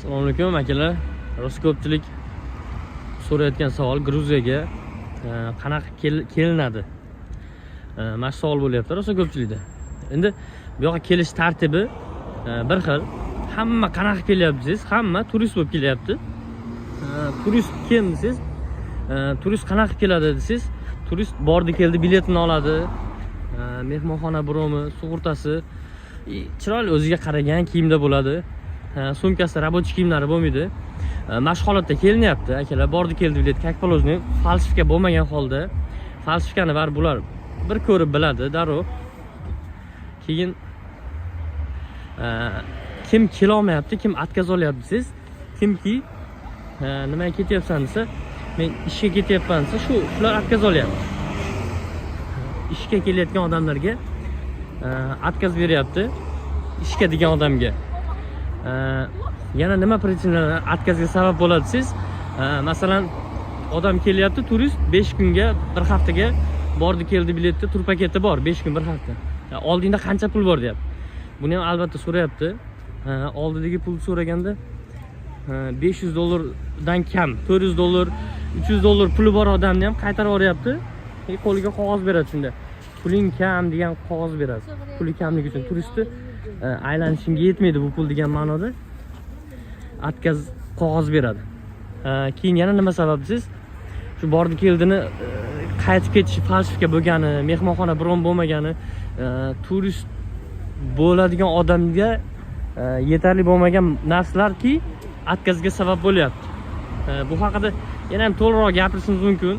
Assalomu alaykum akalar. Rost ko'pchilik so'rayotgan savol Gruziyaga qanaqa kelinadi? Mana shu savol bo'lyapti rost ko'pchilikda. Endi bu yoqqa kelish tartibi bir xil. Hamma qanaqa kelyapti siz? Hamma turist bo'lib kelyapti. Turist kim siz? Turist qanaqa keladi desiz? Turist bordi keldi, biletini oladi. Mehmonxona bromi, sug'urtasi, chiroyli o'ziga qaragan kiyimda bo'ladi. Sumkasida рабочий kiyimlari bo'lmaydi. Mana shu holatda kelinyapti akalar. Bordi keldi bilet, как положено, falsifika bo'lmagan holda. Falsifikani baribir bular bir ko'rib biladi darrov. Keyin kim kela olmayapti, kim отказ olyapti siz? Kimki nimaga ketyapsan desa, men ishga ketyapman desa, shular отказ olyapti. Ishga kelayotgan odamlarga отказ beryapti. Ishga degan odamga. Yana nima pritsinalar откazga sabab bo'ladi siz? Masalan, odam kelyapti, turist 5 kunga, bir haftaga bordi keldi biletda tur paketi bor, 5 kun bir hafta. Oldingda qancha pul bor deyapti. Buni ham albatta so'rayapti. Oldidagi pul so'raganda $500 dan kam, $400, $300 puli bor odamni ham qaytarib yuboryapti. Qo'liga qog'oz beradi shunda. Puling kam degan qog'oz beradi. Puli kamligi uchun turistni aylanishingga yetmaydi bu pul degan ma'noda отказ qog'oz beradi. Keyin yana nima sababsiz? Shu bordi keldini qaytib ketishi falsifika bo'lgani, mehmonxona bron bo'lmagani, turist bo'ladigan odamga yetarli bo'lmagan narsalarki откazga sabab bo'lyapti. Bu haqida yana ham to'liqroq gapirishingiz mumkin.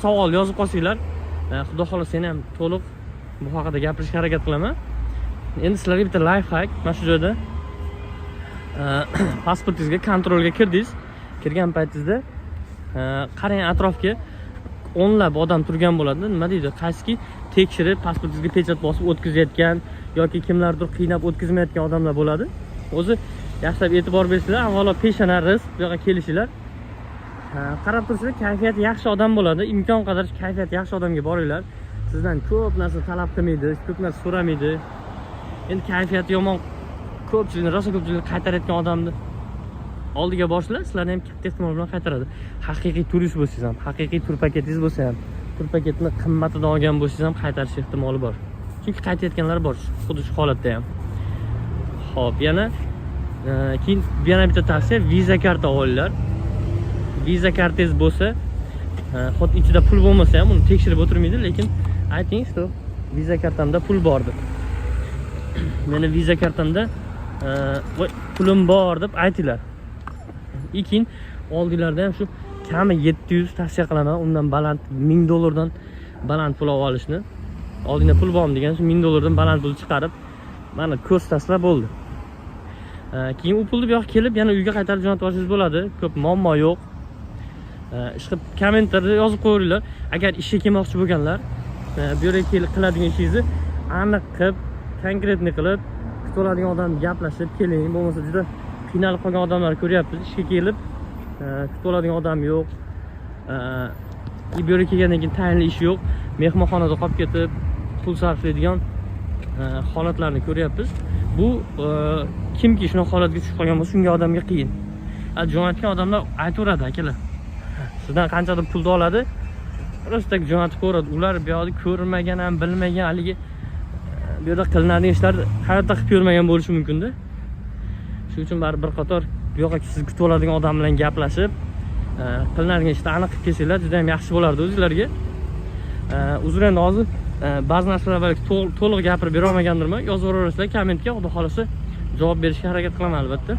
Savol yozib qolsanglar, xudo xolasa yana ham to'liq bu haqida gapirishga harakat qilaman. Endi sizlarga bitta life hack. Mana shu joyda pasportingizga kontrolga kirdingiz. Kirgan paytingizda qarang atrofga o'nlab odam turgan bo'ladi. Nima deydi? Qaysiki tekshirib pasportingizga pechat bosib o'tkazayotgan yoki kimlardir qiynab o'tkazmayotgan odamlar bo'ladi. O'zi yaxshilab e'tibor bersanglar, avvalo peshona rizq bu yoqqa kelishinglar. Qarab tursanglar, kayfiyati yaxshi odam bo'ladi. Imkon qadar kayfiyati yaxshi odamga boringlar. Sizdan ko'p narsa talab qilmaydi, ko'p narsa so'ramaydi. Endi kayfiyati yomon ko'pchilikni, rosa ko'pchilikni qaytarayotgan odamni oldiga boshlar, sizlarni ham katta ehtimol bilan qaytaradi. Haqiqiy turist bo'lsangiz ham, haqiqiy tur paketingiz bo'lsa ham, tur paketini qimmatidan olgan bo'lsangiz ham qaytarish ehtimoli bor. Chunki qaytayotganlar bor, xuddi shu holatda ham. Xo'p, yana keyin yana bitta tavsiya, viza karta olinglar. Viza kartangiz bo'lsa, xuddi ichida pul bo'lmasa ham uni tekshirib o'tirmaydi, lekin ayting, что viza kartamda pul bor deb. Meni viza kartamda pulim bor deb aytinglar. Keyin oldinglarda ham shu kami 700 tavsiya qilaman, undan baland $1000 dan baland pul olishni. Oldingda pul bormi degan, shu $1000 dan baland pul chiqarib, mana ko'rsatasizlar bo'ldi. Keyin u pulni bu yoqqa kelib yana uyga qaytarib jo'natib olishingiz bo'ladi. Ko'p muammo yo'q. Ishqib kommentarda yozib qo'yinglar. Agar ishga kelmoqchi bo'lganlar, bu yerga qiladigan ishingizni aniq qilib, konkretni qilib, kutib oladigan odam gaplashib keling. Bo'lmasa juda qiynalib qolgan odamlar ko'ryapmiz. Ishga kelib, kutib oladigan odam yo'q. Bu yerga kelgandan keyin tayinli ish yo'q. Mehmonxonada qolib ketib, pul sarflaydigan holatlarni ko'ryapmiz. Bu kimki shunaqa holatga tushib qolgan bo'lsa, shunga odamga qiyin. Jo'natgan odamlar aytaveradi akalar. Sizdan qanchadir pulni oladi, rostdak jo'natib qo'yadi. Ular bu yoqda ko'rmagan ham, bilmagan haligi bu yerda qilinadigan ishlar hayotda qilib ko'rmagan bo'lishi mumkin-da. Shuning uchun bir qator bu yoqqa siz kutib oladigan odam bilan gaplashib, qilinadigan ishni aniq qilib kelsanglar, juda ham yaxshi bo'lardi o'zingizlarga. Uzr, endi hozir ba'zi narsalar balki to'liq gapirib bera olmagandirman. Yozib yuborasizlar kommentga, xudo xolasa javob berishga harakat qilaman albatta.